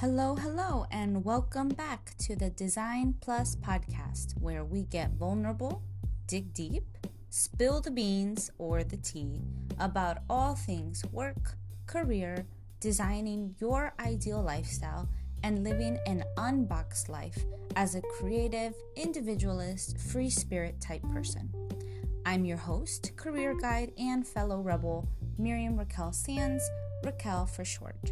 Hello, and welcome back to the Design Plus podcast, where we get vulnerable, dig deep, spill the beans or the tea about all things work, career, designing your ideal lifestyle, and living an unboxed life as a creative, individualist, free spirit type person. I'm your host, career guide, and fellow rebel, Miriam Raquel Sands, Raquel for short.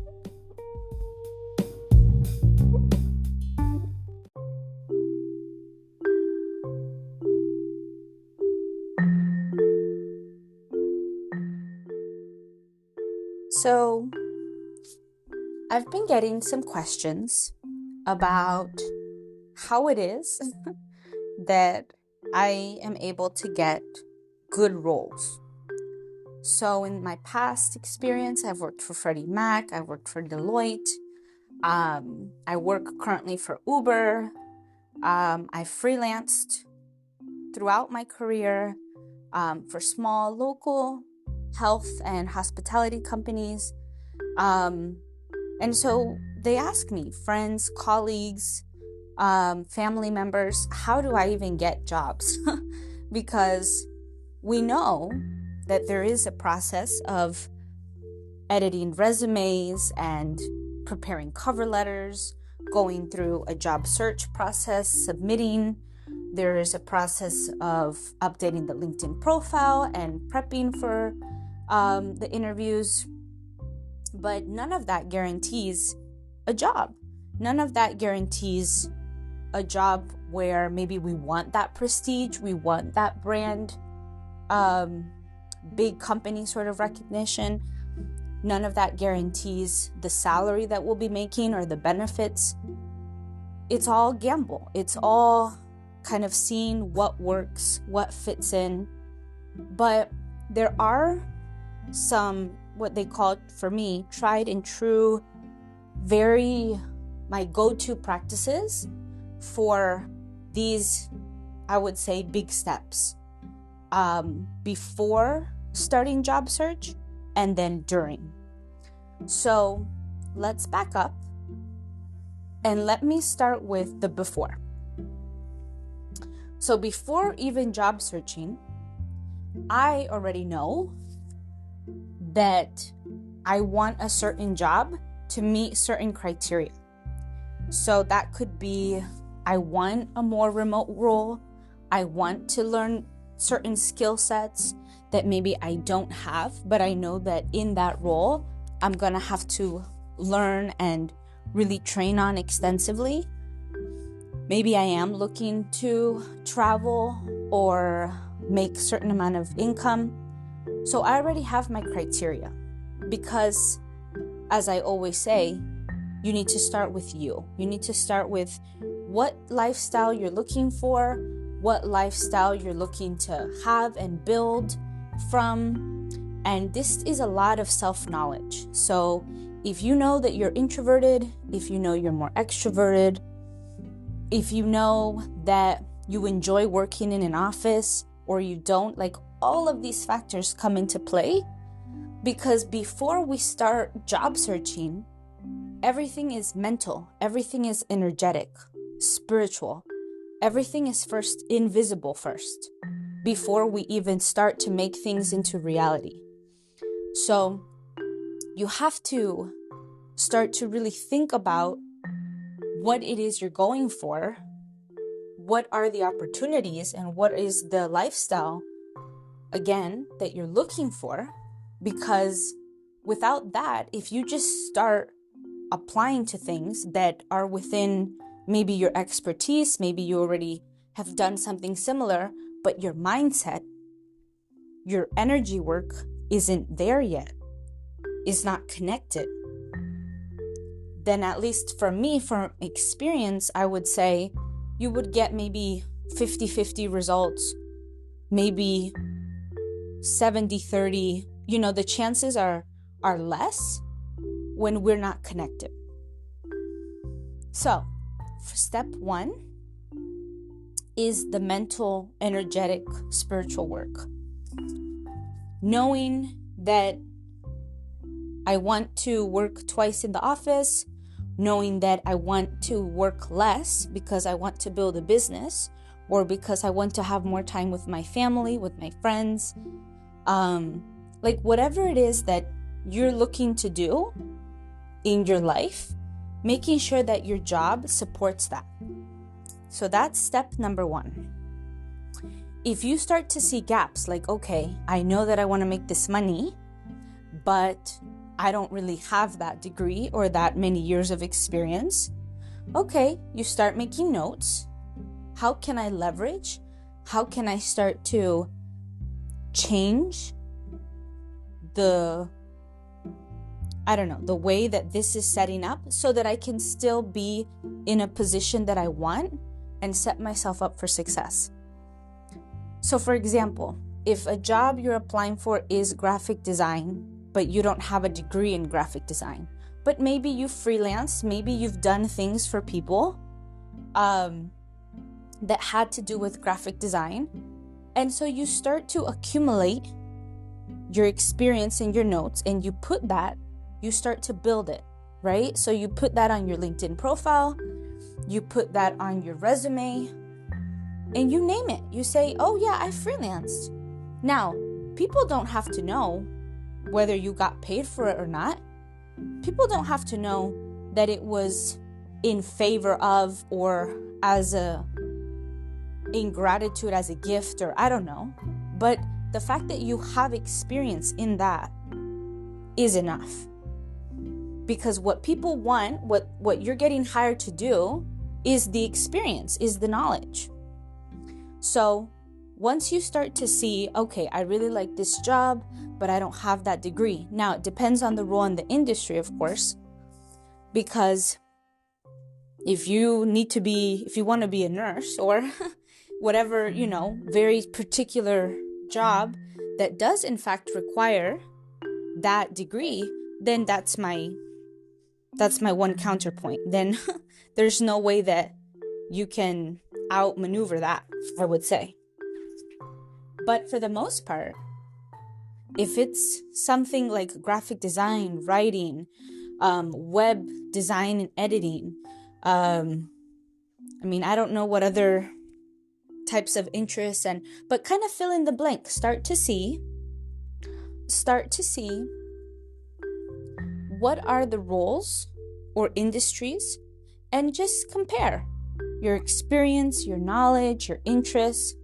So, I've been getting some questions about how it is that I am able to get good roles. So, in my past experience, I've worked for Freddie Mac, I've worked for Deloitte, I work currently for Uber, I freelanced throughout my career for small local health and hospitality companies. And so they ask me, friends, colleagues, family members, how do I even get jobs? Because we know that there is a process of editing resumes and preparing cover letters, going through a job search process, submitting. There is a process of updating the LinkedIn profile and prepping for the interviews, but none of that guarantees a job. None of that guarantees a job where maybe we want that prestige, we want that brand, big company sort of recognition. None of that guarantees the salary that we'll be making or the benefits. It's all gamble. It's all kind of seeing what works, what fits in. But there are some, what they call, for me, tried and true, my go-to practices for these, I would say, big steps before starting job search and then during. So let's back up and let me start with the before. So before even job searching, I already know that I want a certain job to meet certain criteria. So that could be, I want a more remote role. I want to learn certain skill sets that maybe I don't have, but I know that in that role, I'm going to have to learn and really train on extensively. Maybe I am looking to travel or make a certain amount of income. So I already have my criteria because, as I always say, you need to start with you. You need to start with what lifestyle you're looking for, what lifestyle you're looking to have and build from. And this is a lot of self-knowledge. So if you know that you're introverted, if you know you're more extroverted, if you know that you enjoy working in an office or you don't, like, all of these factors come into play, because before we start job searching, everything is mental, everything is energetic, spiritual, everything is first invisible first, before we even start to make things into reality. So you have to start to really think about what it is you're going for, what are the opportunities, and what is the lifestyle, again, that you're looking for. Because without that, if you just start applying to things that are within maybe your expertise, maybe you already have done something similar, but your mindset, your energy work isn't there yet, is not connected, then at least for me, from experience, I would say you would get maybe 50-50 results, maybe 70-30. The chances are less when we're not connected. So, step one is the mental, energetic, spiritual work. Knowing that I want to work twice in the office, knowing that I want to work less because I want to build a business, or because I want to have more time with my family, with my friends. Like whatever it is that you're looking to do in your life, making sure that your job supports that. So that's step number 1. If you start to see gaps, like, okay, I know that I want to make this money, but I don't really have that degree or that many years of experience. Okay, you start making notes. How can I leverage? How can I start to change the way that this is setting up so that I can still be in a position that I want and set myself up for success? So for example, if a job you're applying for is graphic design, but you don't have a degree in graphic design, but maybe you freelance, maybe you've done things for people that had to do with graphic design. And so you start to accumulate your experience in your notes, and you start to build it, right? So you put that on your LinkedIn profile, you put that on your resume, and you name it. You say, oh yeah, I freelanced. Now, people don't have to know whether you got paid for it or not. People don't have to know that it was in favor of, or in gratitude as a gift, or I don't know. But the fact that you have experience in that is enough. Because what people want, what you're getting hired to do, is the experience, is the knowledge. So once you start to see, okay, I really like this job, but I don't have that degree. Now, it depends on the role in the industry, of course, because if you want to be a nurse or whatever, very particular job that does in fact require that degree, then that's my one counterpoint. Then there's no way that you can outmaneuver that, I would say. But for the most part, if it's something like graphic design, writing, web design and editing, I don't know what other types of interests, but kind of fill in the blank. Start to see what are the roles or industries, and just compare your experience, your knowledge, your interests.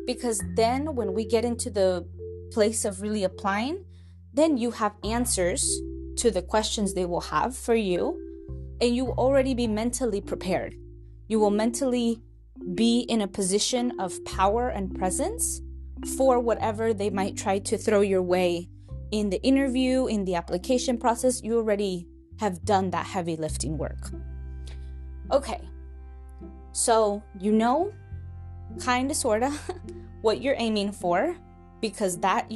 Because then when we get into the place of really applying, then you have answers to the questions they will have for you, and you will already be mentally prepared. You will mentally be in a position of power and presence for whatever they might try to throw your way in the interview, in the application process. You already have done that heavy lifting work. Okay, so kind of, sort of, what you're aiming for, because that,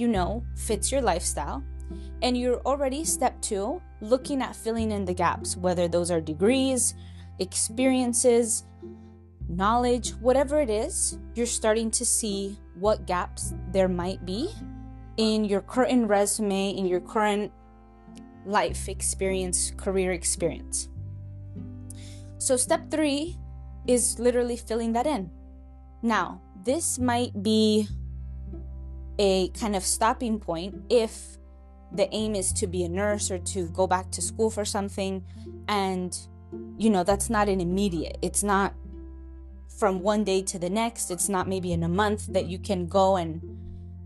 fits your lifestyle. And you're already, step 2, looking at filling in the gaps, whether those are degrees, experiences, knowledge, whatever it is. You're starting to see what gaps there might be in your current resume, in your current life experience, career experience. So step 3 is literally filling that in. Now, this might be a kind of stopping point if the aim is to be a nurse or to go back to school for something, and that's not an immediate. It's not from one day to the next. It's not maybe in a month that you can go and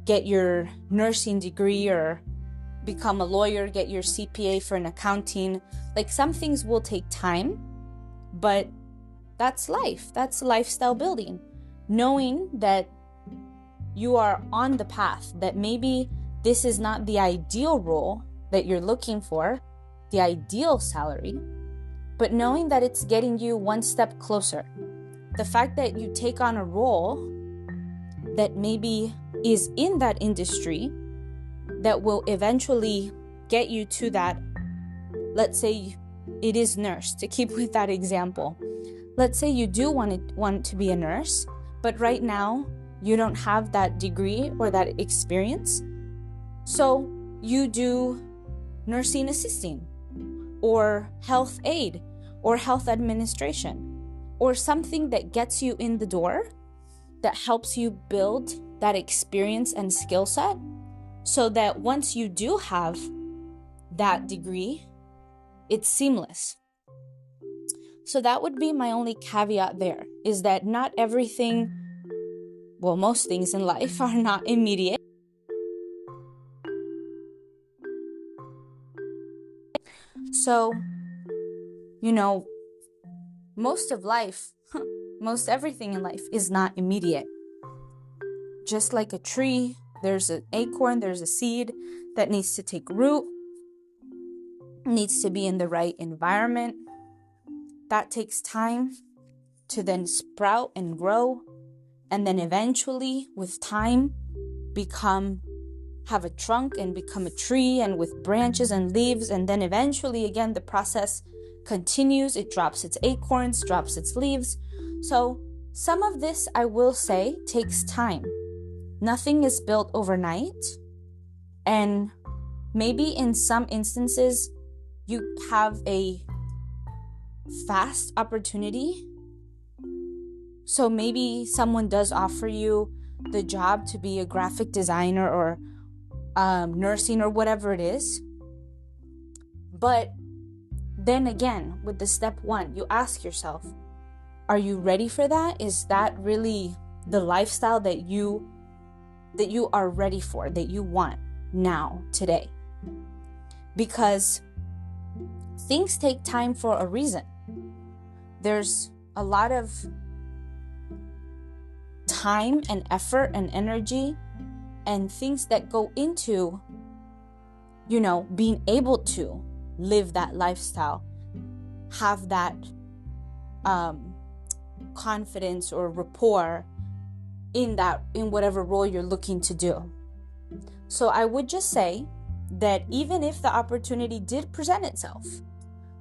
get your nursing degree or become a lawyer, get your CPA for an accounting. Like, some things will take time, but that's life. That's lifestyle building. Knowing that you are on the path, that maybe this is not the ideal role that you're looking for, the ideal salary, but knowing that it's getting you one step closer. The fact that you take on a role that maybe is in that industry that will eventually get you to that, let's say it is nurse, to keep with that example. Let's say you do want to be a nurse, but right now you don't have that degree or that experience. So you do nursing assisting or health aid or health administration, or something that gets you in the door, that helps you build that experience and skill set, so that once you do have that degree, it's seamless. So that would be my only caveat there, is that not everything, well, most things in life are not immediate. So, most of life, most everything in life is not immediate. Just like a tree, there's an acorn, there's a seed that needs to take root, needs to be in the right environment. That takes time to then sprout and grow, and then eventually, with time, have a trunk and become a tree, and with branches and leaves, and then eventually again the process continues. It drops its acorns, drops its leaves. So some of this, I will say, takes time. Nothing is built overnight, and maybe in some instances you have a fast opportunity. So maybe someone does offer you the job to be a graphic designer or nursing or whatever it is. But then again, with the step 1, you ask yourself, are you ready for that? Is that really the lifestyle that you are ready for, that you want now, today? Because things take time for a reason. There's a lot of time and effort and energy and things that go into, being able to live that lifestyle, have that confidence or rapport in whatever role you're looking to do. So I would just say that even if the opportunity did present itself,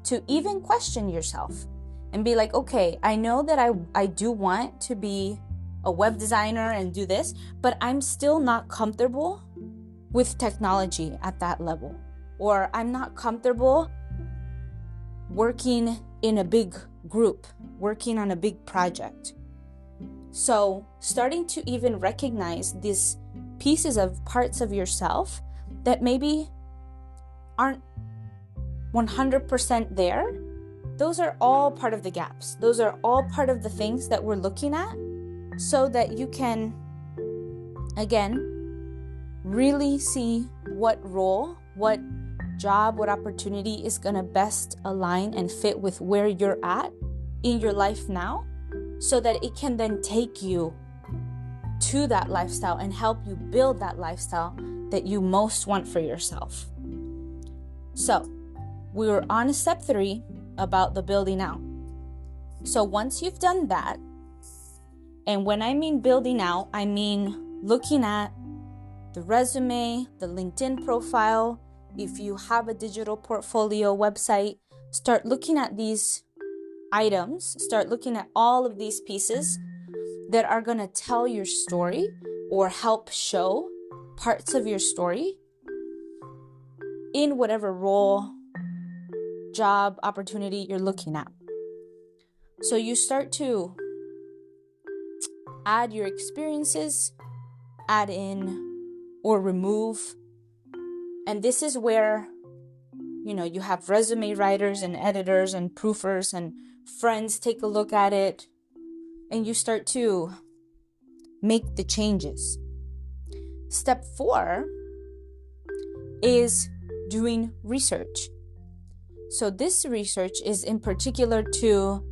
to even question yourself and be like, okay, I know that I do want to be a web designer and do this, but I'm still not comfortable with technology at that level, or I'm not comfortable working in a big group, working on a big project. So starting to even recognize these pieces of parts of yourself that maybe aren't 100% there, those are all part of the gaps. Those are all part of the things that we're looking at, so that you can, again, really see what role, what job, what opportunity is going to best align and fit with where you're at in your life now, so that it can then take you to that lifestyle and help you build that lifestyle that you most want for yourself. So we were on step 3 about the building out. So once you've done that, and when I mean building out, I mean looking at the resume, the LinkedIn profile. If you have a digital portfolio website, start looking at these items, start looking at all of these pieces that are going to tell your story or help show parts of your story in whatever role, job, opportunity you're looking at. So you start to add your experiences, add in or remove. And this is where, you have resume writers and editors and proofers and friends take a look at it, and you start to make the changes. Step 4 is doing research. So this research is in particular to,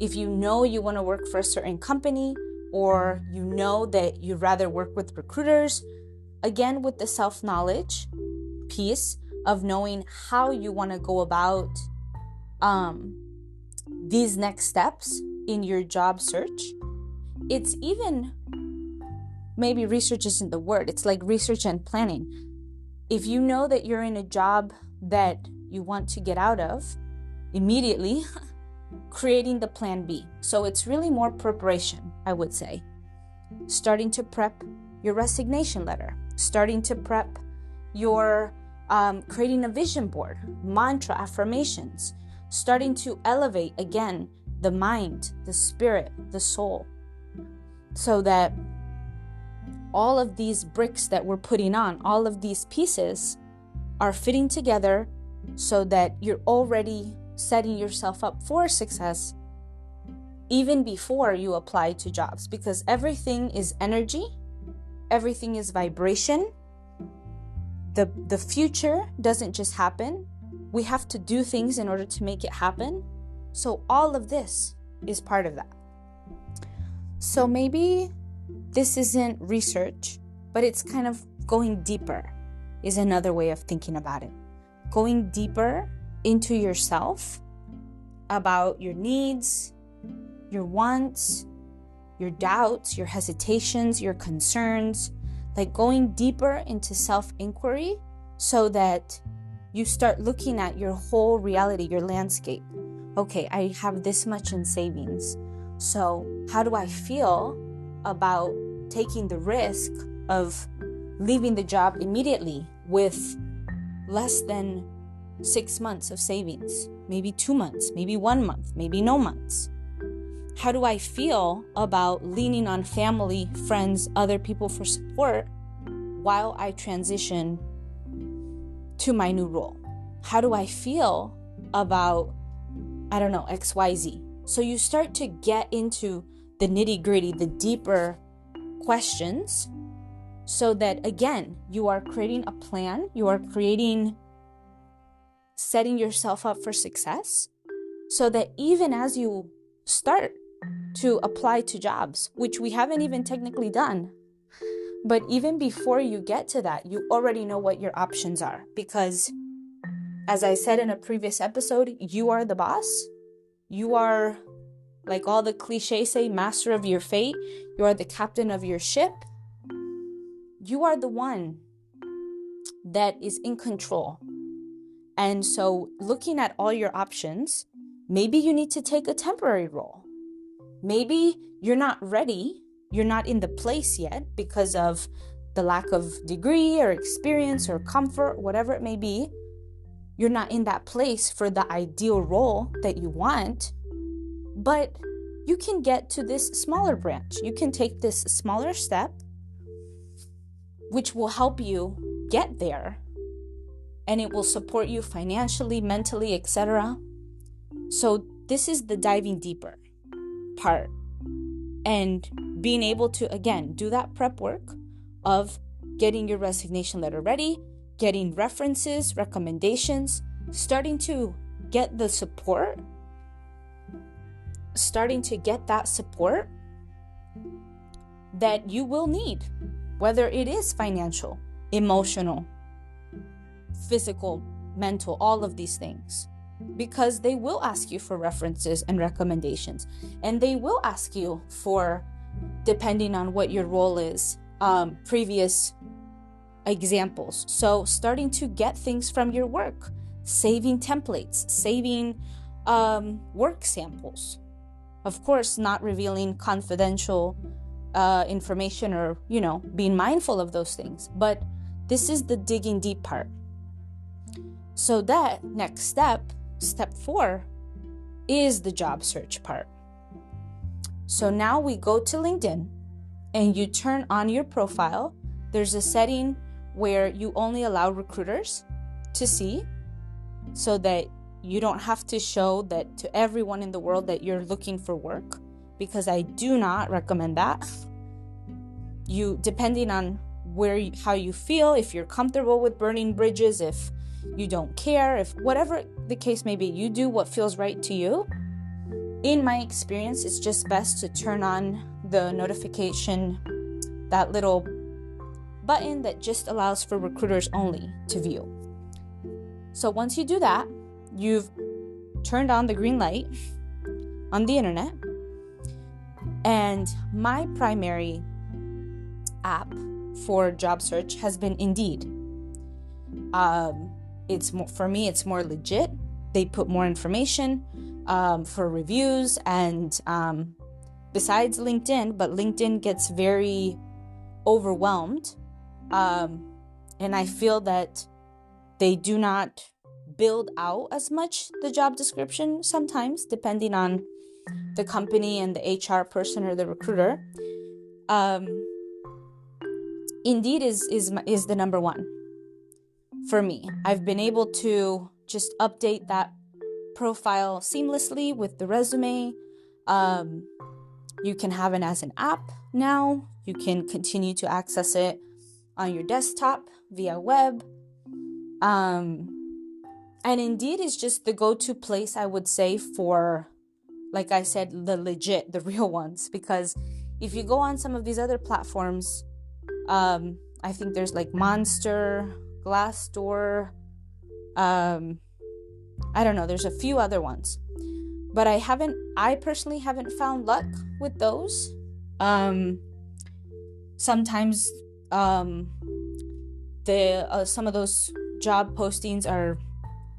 if you know you want to work for a certain company, or you know that you'd rather work with recruiters, again with the self-knowledge piece of knowing how you want to go about these next steps in your job search. It's even, maybe research isn't the word, it's like research and planning. If you know that you're in a job that you want to get out of immediately, creating the plan B. So it's really more preparation, I would say. Starting to prep your resignation letter, starting to prep your creating a vision board, mantra affirmations, starting to elevate again the mind, the spirit, the soul, so that all of these bricks that we're putting on, all of these pieces are fitting together so that you're already setting yourself up for success even before you apply to jobs, because everything is energy, everything is vibration. The future doesn't just happen. We have to do things in order to make it happen. So all of this is part of that. So maybe this isn't research, but it's kind of going deeper is another way of thinking about it. Going deeper into yourself about your needs, your wants, your doubts, your hesitations, your concerns, like going deeper into self-inquiry so that you start looking at your whole reality, your landscape. Okay, I have this much in savings. So how do I feel about taking the risk of leaving the job immediately with less than 6 months of savings, maybe 2 months, maybe 1 month, maybe no months? How do I feel about leaning on family, friends, other people for support while I transition to my new role? How do I feel about, XYZ? So you start to get into the nitty-gritty, the deeper questions, so that, again, you are creating a plan, you are setting yourself up for success, so that even as you start to apply to jobs, which we haven't even technically done, but even before you get to that, you already know what your options are. Because, as I said in a previous episode, you are the boss. You are, like all the cliches say, master of your fate. You are the captain of your ship. You are the one that is in control. And so looking at all your options, maybe you need to take a temporary role. Maybe you're not ready. You're not in the place yet because of the lack of degree or experience or comfort, whatever it may be. You're not in that place for the ideal role that you want, but you can get to this smaller branch. You can take this smaller step, which will help you get there, and it will support you financially, mentally, etc. So this is the diving deeper part, and being able to, again, do that prep work of getting your resignation letter ready, getting references, recommendations, starting to get the support, that you will need, whether it is financial, emotional, physical, mental, all of these things, because they will ask you for references and recommendations, and they will ask you for, depending on what your role is, previous examples. So starting to get things from your work, saving templates, saving work samples. Of course, not revealing confidential information or, being mindful of those things. But this is the digging deep part. So that next step 4, is the job search part. So now we go to LinkedIn and you turn on your profile. There's a setting where you only allow recruiters to see, so that you don't have to show that to everyone in the world that you're looking for work, because I do not recommend that. You, depending on how you feel, if you're comfortable with burning bridges, if you don't care, if whatever the case may be, you do what feels right to you. In my experience, it's just best to turn on the notification, that little button that just allows for recruiters only to view. So once you do that, you've turned on the green light on the internet. And my primary app for job search has been Indeed. For me, it's more legit. They put more information for reviews and besides LinkedIn, but LinkedIn gets very overwhelmed. And I feel that they do not build out as much the job description sometimes, depending on the company and the HR person or the recruiter. Indeed is the number one for me. I've been able to just update that profile seamlessly with the resume. You can have it as an app now. You can continue to access it on your desktop via web. And Indeed is just the go-to place, I would say, for, like I said, the real ones. Because if you go on some of these other platforms, I think there's like Monster, Glassdoor, I don't know, there's a few other ones. But I personally haven't found luck with those. Sometimes some of those job postings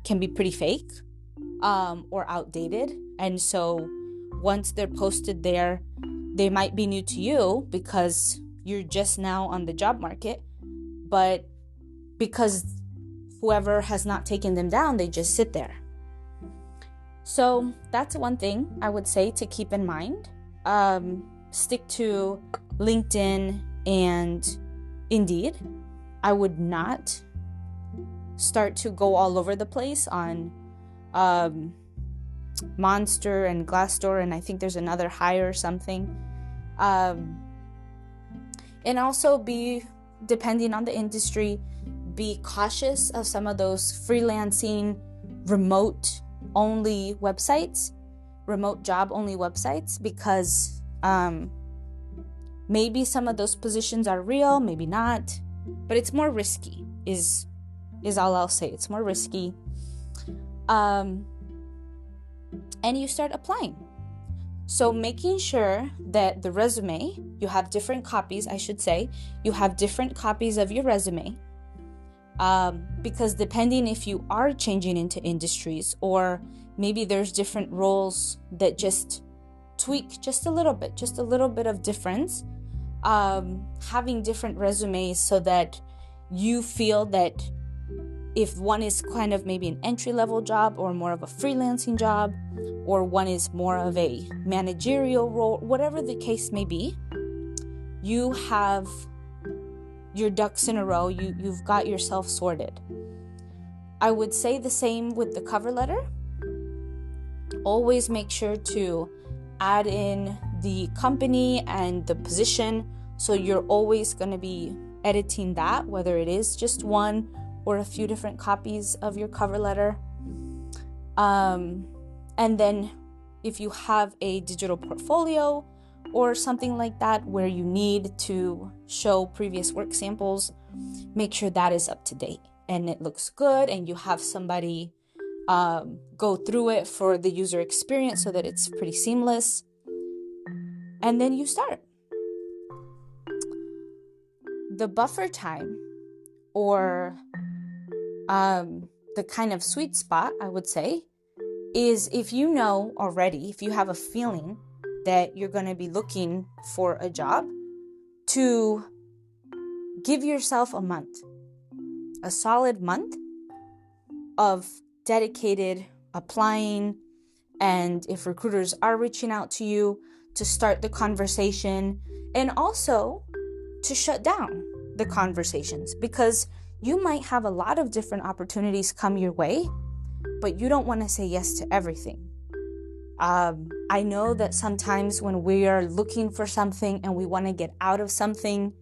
can be pretty fake or outdated. And so once they're posted there, they might be new to you because you're just now on the job market. But because whoever has not taken them down, they just sit there. So that's one thing I would say to keep in mind. Stick to LinkedIn and Indeed. I would not start to go all over the place on Monster and Glassdoor, and I think there's another Hire or something. And also depending on the industry, be cautious of some of those freelancing, remote job only websites, because maybe some of those positions are real, maybe not, but it's more risky is all I'll say. It's more risky. And you start applying. So making sure that the resume, you have different copies, I should say. You have different copies of your resume. Because depending if you are changing into industries, or maybe there's different roles that just tweak just a little bit of difference, having different resumes so that you feel that if one is kind of maybe an entry-level job or more of a freelancing job, or one is more of a managerial role, whatever the case may be, you have your ducks in a row, you've got yourself sorted. I would say the same with the cover letter. Always make sure to add in the company and the position, so you're always going to be editing that, whether it is just one or a few different copies of your cover letter. And then if you have a digital portfolio or something like that where you need to show previous work samples, make sure that is up to date and it looks good, and you have somebody go through it for the user experience so that it's pretty seamless. And then you start. The buffer time, or the kind of sweet spot, I would say, is if you know already, if you have a feeling that you're going to be looking for a job, to give yourself a solid month of dedicated applying, and if recruiters are reaching out to you, to start the conversation, and also to shut down the conversations, because you might have a lot of different opportunities come your way, but you don't want to say yes to everything. I know that sometimes when we are looking for something and we want to get out of something,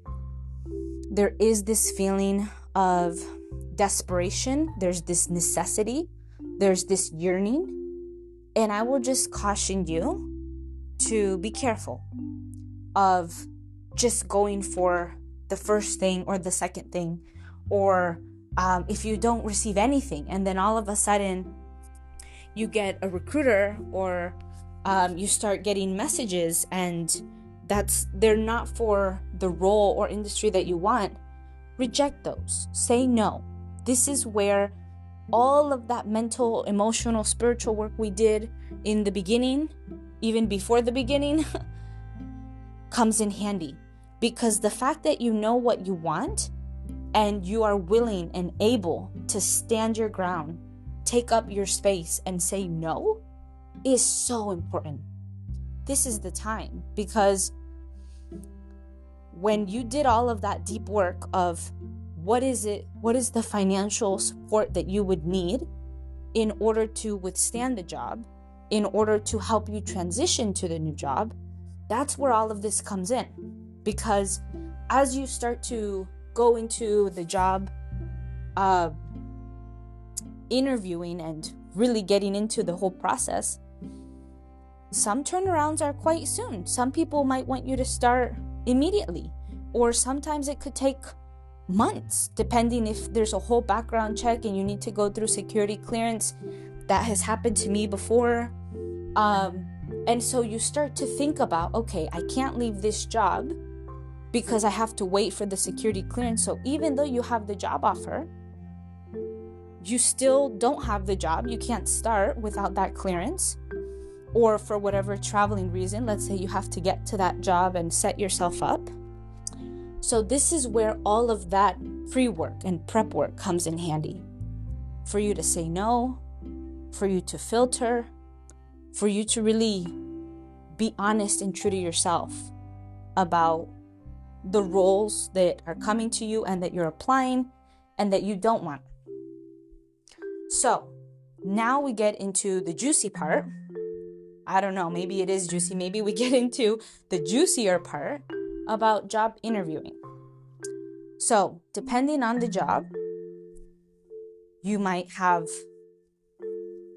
there is this feeling of desperation. There's this necessity. There's this yearning. And I will just caution you to be careful of just going for the first thing or the second thing, or if you don't receive anything and then all of a sudden you get a recruiter, or you start getting messages and they're not for the role or industry that you want, reject those. Say no. This is where all of that mental, emotional, spiritual work we did in the beginning, even before the beginning, comes in handy. Because the fact that you know what you want and you are willing and able to stand your ground, take up your space and say no is so important. This is the time, because when you did all of that deep work of what is the financial support that you would need in order to withstand the job, in order to help you transition to the new job, that's where all of this comes in. Because as you start to go into the job interviewing and really getting into the whole process, some turnarounds are quite soon. Some people might want you to start immediately, or sometimes it could take months, depending if there's a whole background check and you need to go through security clearance. That has happened to me before. And so you start to think about, okay, I can't leave this job because I have to wait for the security clearance. So even though you have the job offer, you still don't have the job. You can't start without that clearance, or for whatever traveling reason, let's say you have to get to that job and set yourself up. So this is where all of that pre-work and prep work comes in handy. For you to say no, for you to filter, for you to really be honest and true to yourself about the roles that are coming to you and that you're applying and that you don't want. So now we get into the juicy part. I don't know, maybe it is juicy. Maybe we get into the juicier part about job interviewing. So depending on the job, you might have,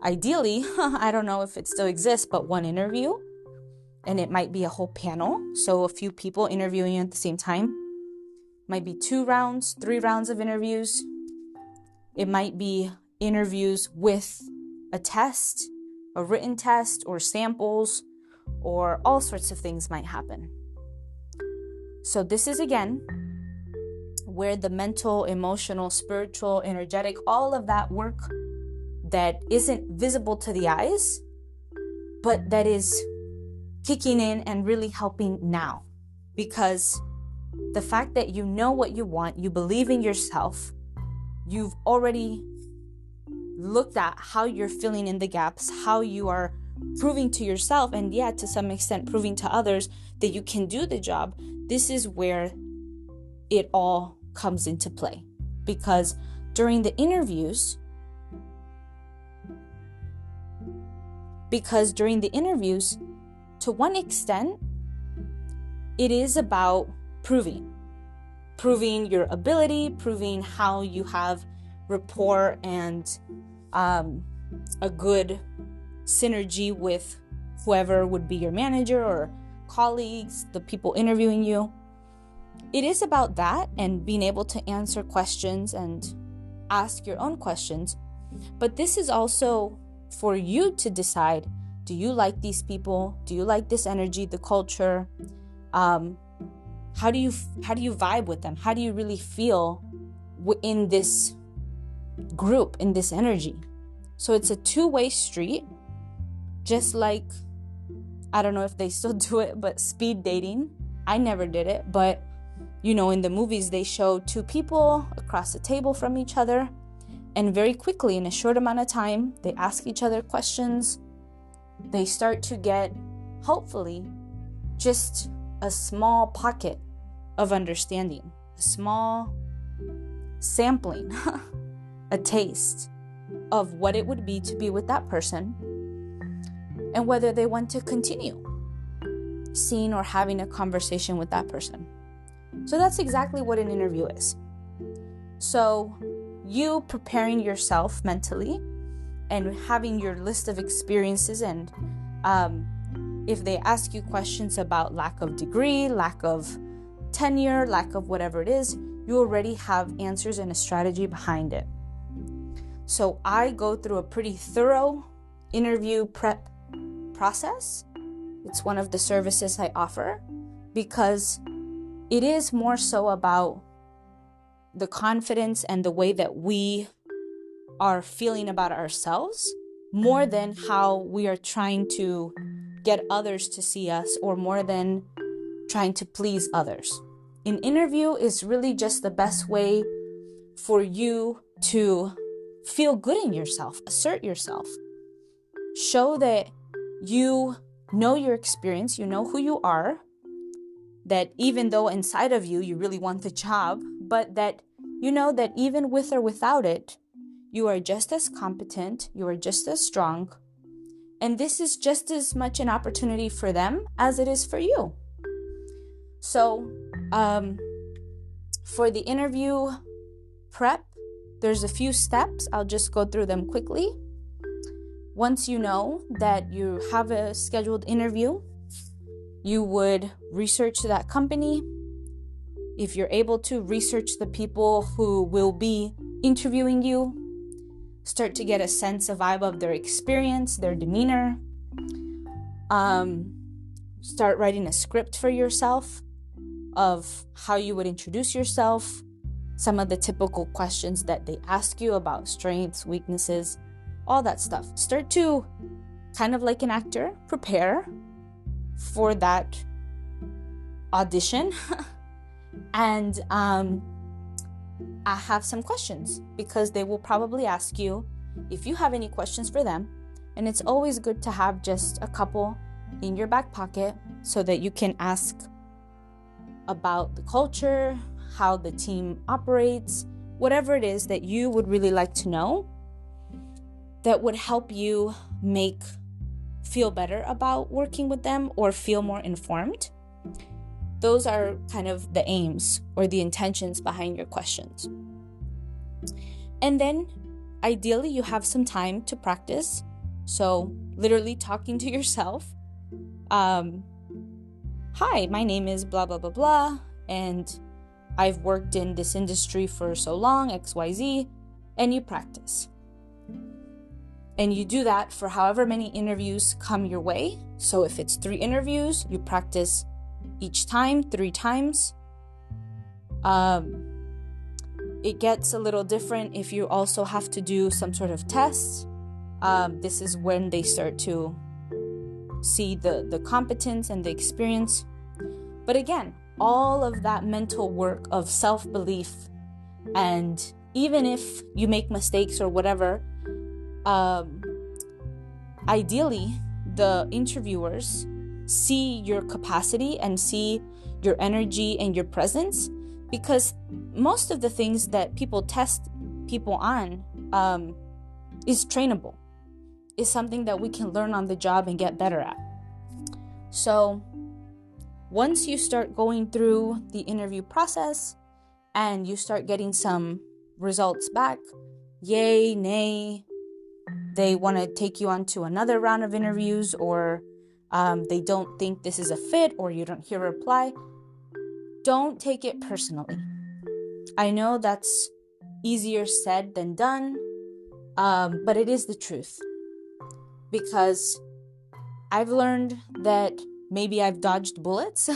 ideally, I don't know if it still exists, but one interview, and it might be a whole panel. So a few people interviewing at the same time. Might be 2 rounds, 3 rounds of interviews. It might be interviews with a test, a written test, or samples, or all sorts of things might happen. So this is, again, where the mental, emotional, spiritual, energetic, all of that work that isn't visible to the eyes, but that is kicking in and really helping now. Because the fact that you know what you want, you believe in yourself, you've already looked at how you're filling in the gaps, how you are proving to yourself, and to some extent proving to others that you can do the job. This is where it all comes into play. Because during the interviews, to one extent, it is about proving your ability, proving how you have rapport and a good synergy with whoever would be your manager or colleagues, the people interviewing you. It is about that and being able to answer questions and ask your own questions. But this is also for you to decide, do you like these people? Do you like this energy, the culture? How do you vibe with them? How do you really feel in this group, in this energy? So it's a two-way street, just like, I don't know if they still do it, but speed dating. I never did it, but in the movies they show 2 people across the table from each other, and very quickly, in a short amount of time, they ask each other questions. They start to get, hopefully, just a small pocket of understanding, a small sampling, a taste of what it would be to be with that person and whether they want to continue seeing or having a conversation with that person. So that's exactly what an interview is. So you preparing yourself mentally and having your list of experiences, and if they ask you questions about lack of degree, lack of tenure, lack of whatever it is, you already have answers and a strategy behind it. So I go through a pretty thorough interview prep process. It's one of the services I offer because it is more so about the confidence and the way that we are feeling about ourselves, more than how we are trying to get others to see us, or more than trying to please others. An interview is really just the best way for you to feel good in yourself, assert yourself. Show that you know your experience, you know who you are, that even though inside of you, you really want the job, but that you know that even with or without it, you are just as competent, you are just as strong, and this is just as much an opportunity for them as it is for you. So, for the interview prep, there's a few steps. I'll just go through them quickly. Once you know that you have a scheduled interview, you would research that company. If you're able to, research the people who will be interviewing you. Start to get a sense, a vibe of their experience, their demeanor. Start writing a script for yourself of how you would introduce yourself, some of the typical questions that they ask you about strengths, weaknesses, all that stuff. Start to, kind of like an actor, prepare for that audition. And I have some questions, because they will probably ask you if you have any questions for them. And it's always good to have just a couple in your back pocket so that you can ask about the culture, how the team operates, whatever it is that you would really like to know that would help you feel better about working with them or feel more informed. Those are kind of the aims or the intentions behind your questions. And then ideally you have some time to practice. So literally talking to yourself. Hi, my name is blah, blah, blah, blah. And I've worked in this industry for so long, XYZ. And you practice. And you do that for however many interviews come your way. So if it's 3 interviews, you practice each time 3 times. It gets a little different if you also have to do some sort of tests. This is when they start to see the competence and the experience. But again, all of that mental work of self-belief, and even if you make mistakes or whatever, ideally the interviewers see your capacity and see your energy and your presence, because most of the things that people test people on is trainable, is something that we can learn on the job and get better at. So once you start going through the interview process and you start getting some results back, yay, nay, they want to take you on to another round of interviews, or they don't think this is a fit, or you don't hear a reply, don't take it personally. I know that's easier said than done, but it is the truth. Because I've learned that maybe I've dodged bullets.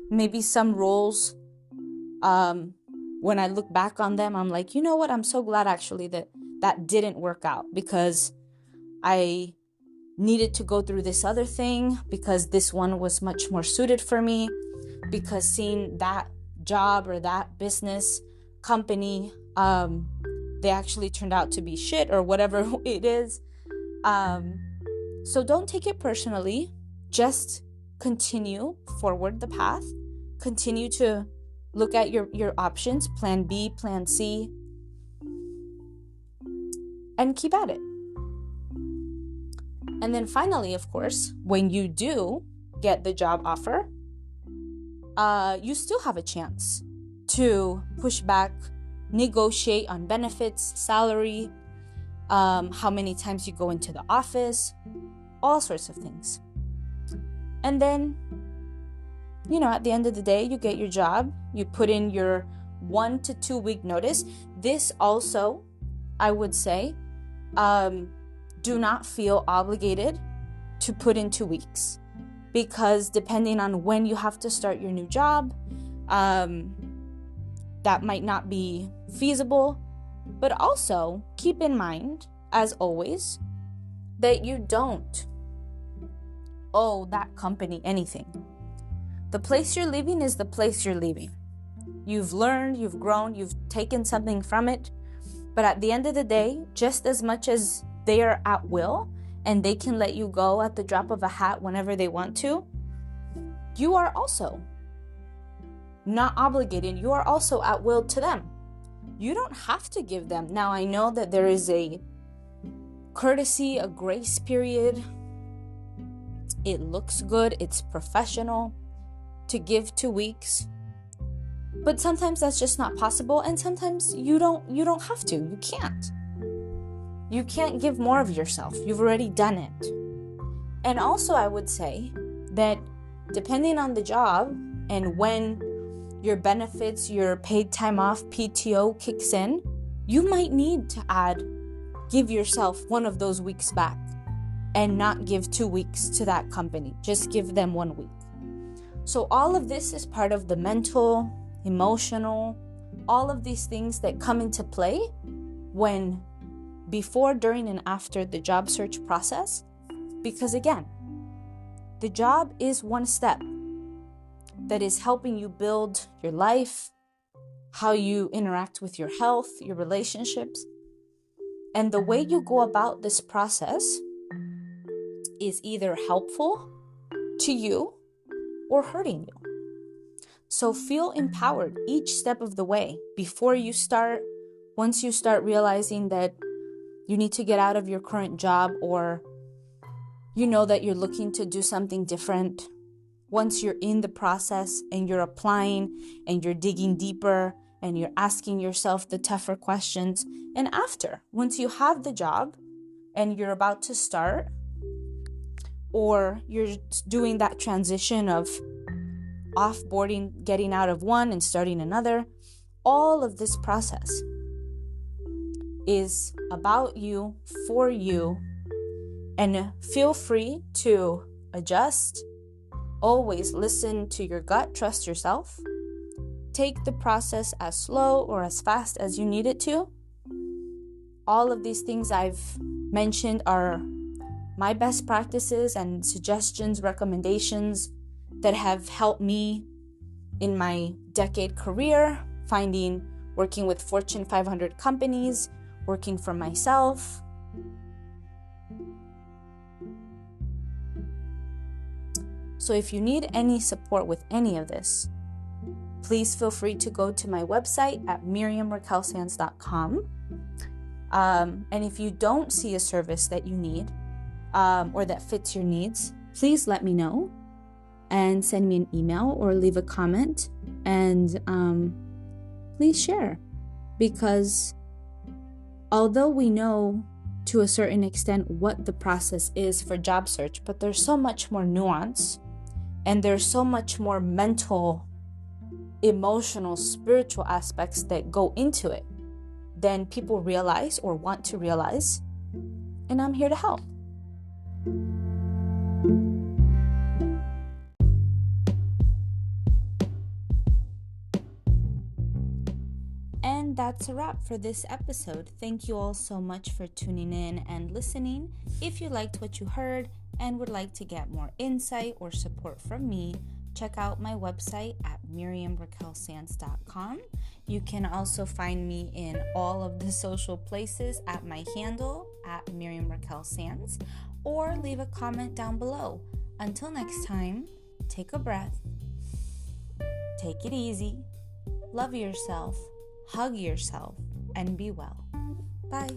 Maybe some roles, when I look back on them, I'm like, you know what? I'm so glad actually that didn't work out, because I needed to go through this other thing, because this one was much more suited for me, because seeing that job or that business company, they actually turned out to be shit or whatever it is. So don't take it personally. Just continue forward the path. Continue to look at your options, plan B, plan C, and keep at it. And then finally, of course, when you do get the job offer, you still have a chance to push back, negotiate on benefits, salary, how many times you go into the office, all sorts of things. And then, at the end of the day, you get your job, you put in your 1 to 2 week notice. This also, I would say, do not feel obligated to put in 2 weeks, because depending on when you have to start your new job, that might not be feasible. But also keep in mind, as always, that you don't owe that company anything. The place you're leaving is the place you're leaving. You've learned, you've grown, you've taken something from it. But at the end of the day, just as much as they are at will and they can let you go at the drop of a hat whenever they want to, you are also not obligated. You are also at will to them. You don't have to give them. Now, I know that there is a courtesy, a grace period. It looks good. It's professional to give 2 weeks. But sometimes that's just not possible. And sometimes you don't have to. You can't. You can't give more of yourself. You've already done it. And also, I would say that depending on the job and when your benefits, your paid time off, PTO kicks in, you might need to give yourself one of those weeks back and not give 2 weeks to that company. Just give them 1 week. So all of this is part of the mental, emotional, all of these things that come into play when before, during, and after the job search process. Because again, the job is one step that is helping you build your life, how you interact with your health, your relationships. And the way you go about this process is either helpful to you or hurting you. So feel empowered each step of the way before you start. Once you start realizing that you need to get out of your current job, or you know that you're looking to do something different, once you're in the process and you're applying and you're digging deeper and you're asking yourself the tougher questions, and after, once you have the job and you're about to start, or you're doing that transition of offboarding, getting out of one and starting another, all of this process is about you, for you, and feel free to adjust. Always listen to your gut, trust yourself. Take the process as slow or as fast as you need it to. All of these things I've mentioned are my best practices and suggestions, recommendations that have helped me in my decade career, working with Fortune 500 companies, working for myself. So if you need any support with any of this, please feel free to go to my website at miriamraquelsands.com. And if you don't see a service that you need or that fits your needs, please let me know and send me an email or leave a comment, and please share. Because although we know to a certain extent what the process is for job search, but there's so much more nuance, and there's so much more mental, emotional, spiritual aspects that go into it than people realize or want to realize. And I'm here to help. And that's a wrap for this episode. Thank you all so much for tuning in and listening. If you liked what you heard and would like to get more insight or support from me, check out my website at miriamraquelsands.com. You can also find me in all of the social places at my handle at miriamraquelsands, or leave a comment down below. Until next time, take a breath, take it easy, love yourself, hug yourself, and be well. Bye.